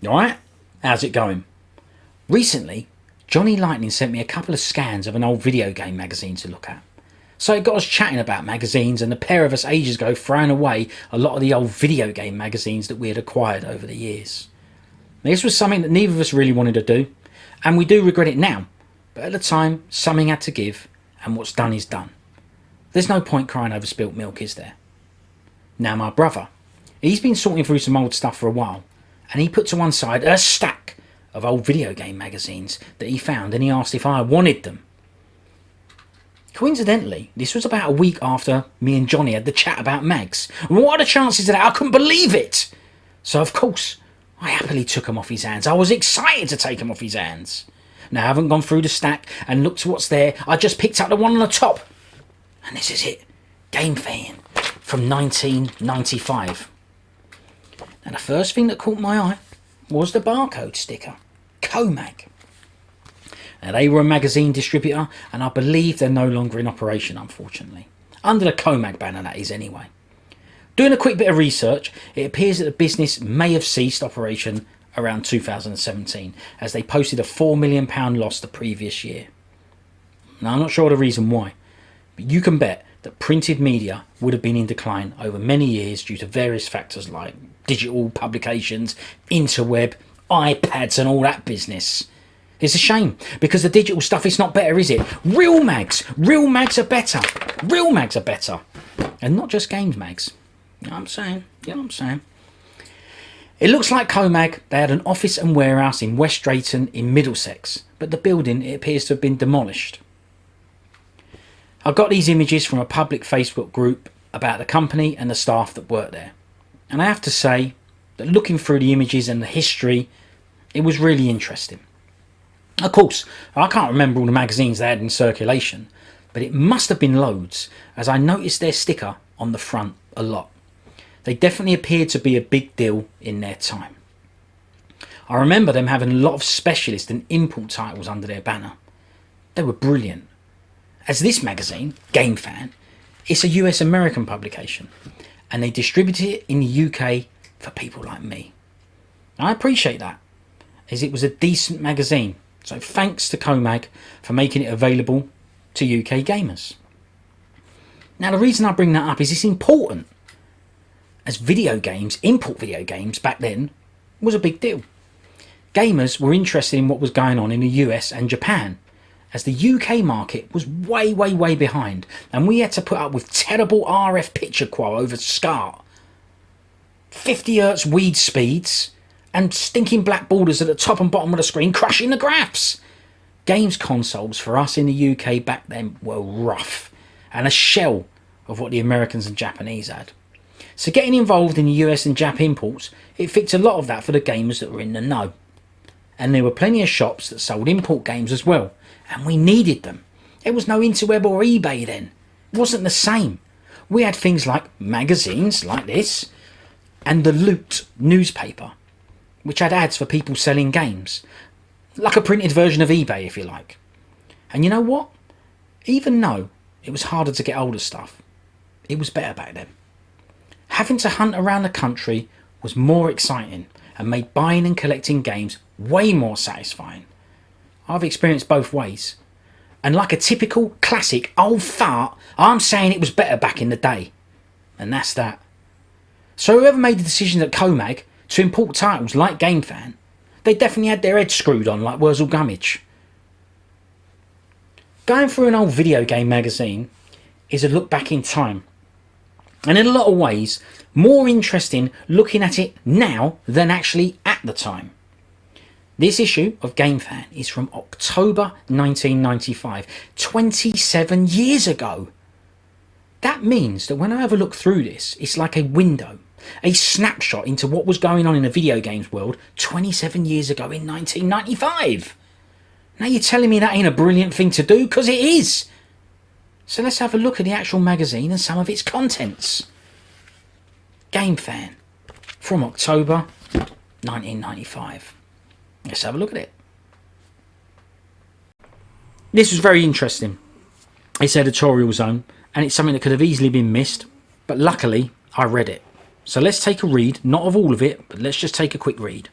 Alright? How's it going? Recently, Johnny Lightning sent me a couple of scans of an old video game magazine to look at. So it got us chatting about magazines, and the pair of us ages ago throwing away a lot of the old video game magazines that we had acquired over the years. Now, this was something that neither of us really wanted to do, and we do regret it now, but at the time something had to give, and what's done is done. There's no point crying over spilt milk, is there? Now my brother, he's been sorting through some old stuff for a while, and he put to one side a stack of old video game magazines that he found, and he asked if I wanted them. Coincidentally, this was about a week after me and Johnny had the chat about mags. What are the chances of that? I couldn't believe it! So of course, I happily took them off his hands. I was excited to take them off his hands. Now I haven't gone through the stack and looked what's there. I just picked up the one on the top. And this is it. Gamefan from 1995. Now the first thing that caught my eye was the barcode sticker. Comag. Now they were a magazine distributor, and I believe they're no longer in operation, unfortunately. Under the Comag banner, that is, anyway. Doing a quick bit of research, it appears that the business may have ceased operation around 2017, as they posted a £4 million loss the previous year. Now I'm not sure the reason why, but you can bet that printed media would have been in decline over many years due to various factors like digital publications, interweb, iPads and all that business. It's a shame, because the digital stuff is not better, is it? Real mags are better. Real mags are better. And not just games mags. You know what I'm saying? It looks like Comag, they had an office and warehouse in West Drayton in Middlesex, but the building, it appears to have been demolished. I got these images from a public Facebook group about the company and the staff that work there. And I have to say that looking through the images and the history, it was really interesting. Of course, I can't remember all the magazines they had in circulation, but it must have been loads, as I noticed their sticker on the front a lot. They definitely appeared to be a big deal in their time. I remember them having a lot of specialist and import titles under their banner. They were brilliant. As this magazine, Gamefan, it's a US American publication, and they distribute it in the UK for people like me. I appreciate that, as it was a decent magazine. So thanks to Comag for making it available to UK gamers. Now the reason I bring that up is it's important, as video games, import video games back then, was a big deal. Gamers were interested in what was going on in the US and Japan, as the UK market was way behind, and we had to put up with terrible RF picture quality over SCART, 50Hz weed speeds, and stinking black borders at the top and bottom of the screen crushing the graphs. Games consoles for us in the UK back then were rough, and a shell of what the Americans and Japanese had. So getting involved in the US and Jap imports, it fixed a lot of that for the gamers that were in the know. And there were plenty of shops that sold import games as well, and we needed them. There was no interweb or eBay then. It wasn't the same. We had things like magazines like this, and the Loot newspaper, which had ads for people selling games. Like a printed version of eBay, if you like. And you know what? Even though it was harder to get hold of stuff, it was better back then. Having to hunt around the country was more exciting and made buying and collecting games way more satisfying. I've experienced both ways. And like a typical classic old fart, I'm saying it was better back in the day. And that's that. So whoever made the decision at Comag to import titles like Gamefan, they definitely had their heads screwed on like Wurzel Gummidge. Going through an old video game magazine is a look back in time, and in a lot of ways more interesting looking at it now than actually at the time. This issue of Gamefan is from October 1995, 27 years ago. That means that when I have a look through this, it's like a window, a snapshot into what was going on in the video games world 27 years ago in 1995. Now you're telling me that ain't a brilliant thing to do, because it is. So let's have a look at the actual magazine and some of its contents. Gamefan from October 1995. Let's have a look at it. This was very interesting. It's editorial zone, and it's something that could have easily been missed, but luckily I read it. So let's take a read, not of all of it, but let's just take a quick read.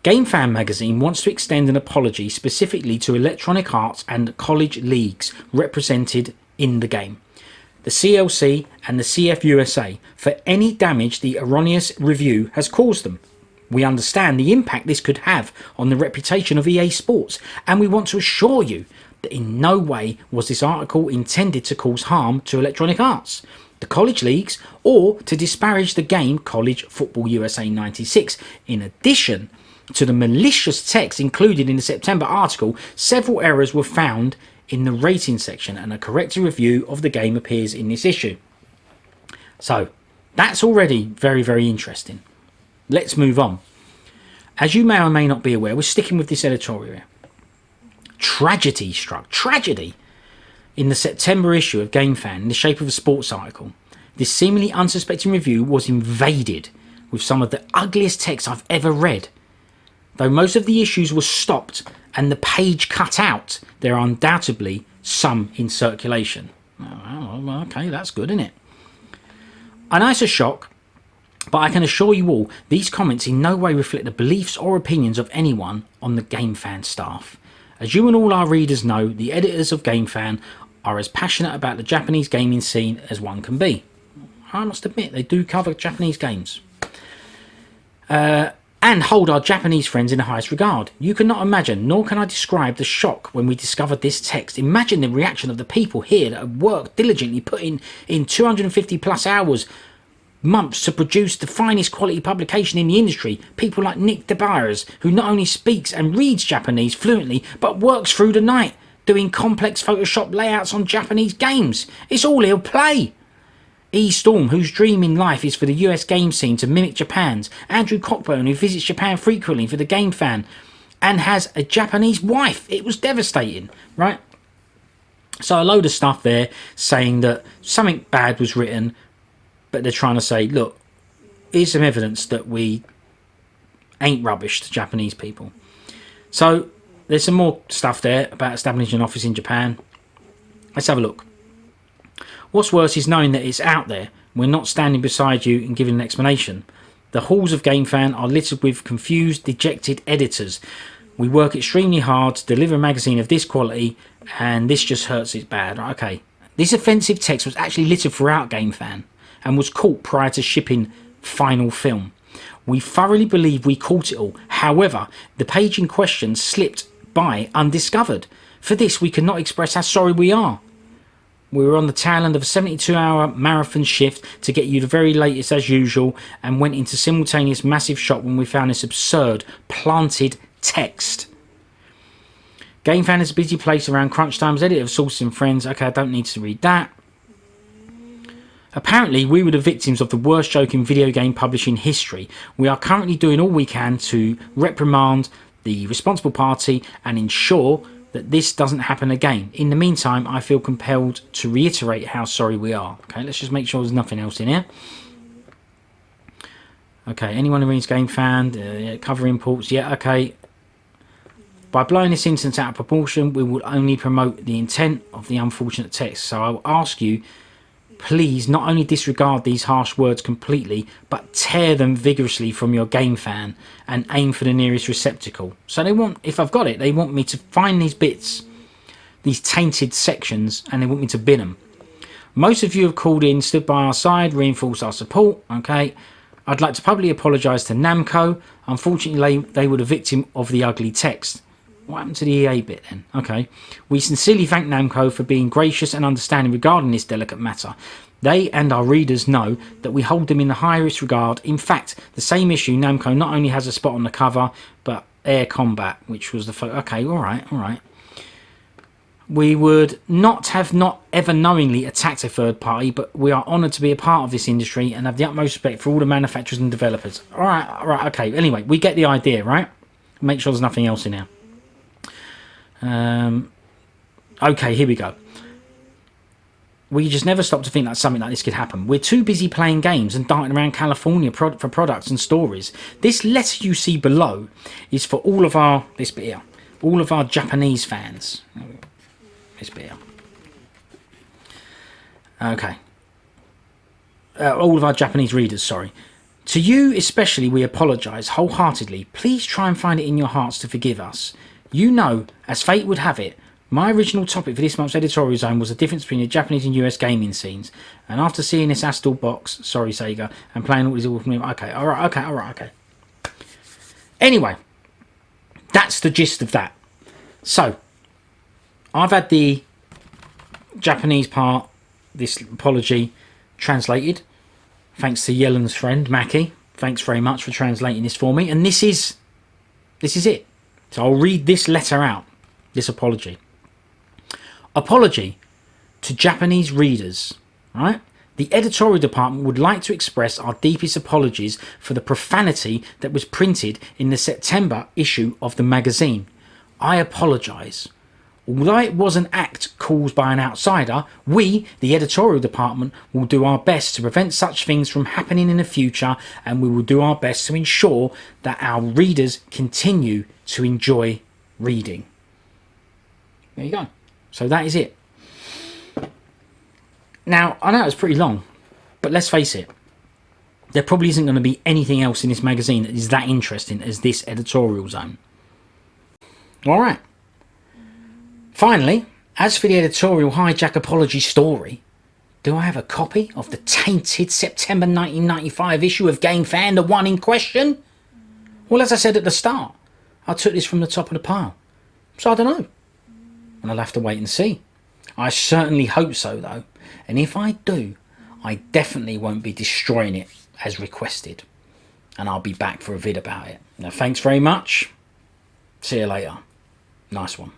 Gamefan magazine wants to extend an apology specifically to Electronic Arts and college leagues represented in the game, the CLC and the CFUSA, for any damage the erroneous review has caused them. We understand the impact this could have on the reputation of EA Sports, and we want to assure you that in no way was this article intended to cause harm to Electronic Arts, the college leagues, or to disparage the game College Football USA 96. In addition to the malicious text included in the September article, several errors were found in the rating section, and a corrected review of the game appears in this issue. So, that's already very, very interesting. Let's move on. As you may or may not be aware, we're sticking with this editorial here. Tragedy struck. Tragedy! In the September issue of Gamefan, in the shape of a sports article, this seemingly unsuspecting review was invaded with some of the ugliest text I've ever read. Though most of the issues were stopped and the page cut out, there are undoubtedly some in circulation. Oh, okay, that's good, isn't it? I know it's a shock, but I can assure you all, these comments in no way reflect the beliefs or opinions of anyone on the Gamefan staff. As you and all our readers know, the editors of Gamefan are as passionate about the Japanese gaming scene as one can be. I must admit, they do cover Japanese games. And hold our Japanese friends in the highest regard. You cannot imagine, nor can I describe the shock when we discovered this text. Imagine the reaction of the people here that have worked diligently, put in 250 plus hours, months to produce the finest quality publication in the industry. People like Nick DeByers, who not only speaks and reads Japanese fluently, but works through the night, doing complex Photoshop layouts on Japanese games. It's all he'll play. E. Storm, whose dream in life is for the US game scene to mimic Japan's. Andrew Cockburn, who visits Japan frequently for the Gamefan and has a Japanese wife. It was devastating, right? So a load of stuff there saying that something bad was written, but they're trying to say, look, here's some evidence that we ain't rubbish to Japanese people. So there's some more stuff there about establishing an office in Japan. Let's have a look. What's worse is knowing that it's out there. We're not standing beside you and giving an explanation. The halls of Gamefan are littered with confused, dejected editors. We work extremely hard to deliver a magazine of this quality, and this just hurts it bad. Okay. This offensive text was actually littered throughout Gamefan and was caught prior to shipping final film. We thoroughly believe we caught it all. However, the page in question slipped by undiscovered. For this, we cannot express how sorry we are. We were on the tail end of a 72-hour marathon shift to get you the very latest as usual, and went into simultaneous massive shock when we found this absurd, planted text. Gamefan is a busy place around crunch times, editor of Sources and Friends. Okay, I don't need to read that. Apparently, we were the victims of the worst joke in video game publishing history. We are currently doing all we can to reprimand the responsible party and ensure that this doesn't happen again. In the meantime, I feel compelled to reiterate how sorry we are. Okay, let's just make sure there's nothing else in here. Okay, anyone who reads Gamefan, cover imports, yeah, okay. By blowing this instance out of proportion, we will only promote the intent of the unfortunate text. So I will ask you, please not only disregard these harsh words completely, but tear them vigorously from your Gamefan and aim for the nearest receptacle. So they want, if I've got it, they want me to find these bits, these tainted sections, and they want me to bin them. Most of you have called in, stood by our side, reinforced our support. Okay, I'd like to publicly apologise to Namco. Unfortunately, they were the victim of the ugly text. What happened to the EA bit then? Okay. We sincerely thank Namco for being gracious and understanding regarding this delicate matter. They and our readers know that we hold them in the highest regard. In fact, the same issue, Namco not only has a spot on the cover, but Air Combat, which was the photo. Okay, alright. We would not ever knowingly attacked a third party, but we are honoured to be a part of this industry and have the utmost respect for all the manufacturers and developers. Alright, okay. Anyway, we get the idea, right? Make sure there's nothing else in here. Okay, here we go. We just never stop to think that something like this could happen. We're too busy playing games and darting around California for products and stories. This letter you see below is for all of our, this bit here, all of our Japanese fans. This bit here. Okay. All of our Japanese readers, sorry. To you especially we apologise wholeheartedly. Please try and find it in your hearts to forgive us. You know, as fate would have it, my original topic for this month's editorial zone was the difference between the Japanese and US gaming scenes. And after seeing this Astal box, sorry Sega, and playing all these awful games, okay, alright. Anyway, that's the gist of that. So, I've had the Japanese part, this apology, translated. Thanks to Yellen's friend, Mackie. Thanks very much for translating this for me. And this is it. So I'll read this letter out, this apology. Apology to Japanese readers, right? The editorial department would like to express our deepest apologies for the profanity that was printed in the September issue of the magazine. I apologise. Although it was an act caused by an outsider, we, the editorial department, will do our best to prevent such things from happening in the future, and we will do our best to ensure that our readers continue to enjoy reading. There you go. So that is it. Now, I know it's pretty long, but let's face it, there probably isn't going to be anything else in this magazine that is that interesting as this editorial zone. Alright. Finally, as for the editorial hijack apology story, do I have a copy of the tainted September 1995 issue of Gamefan, the one in question? Well, as I said at the start, I took this from the top of the pile. So I don't know. And I'll have to wait and see. I certainly hope so, though. And if I do, I definitely won't be destroying it as requested. And I'll be back for a vid about it. Now, thanks very much. See you later. Nice one.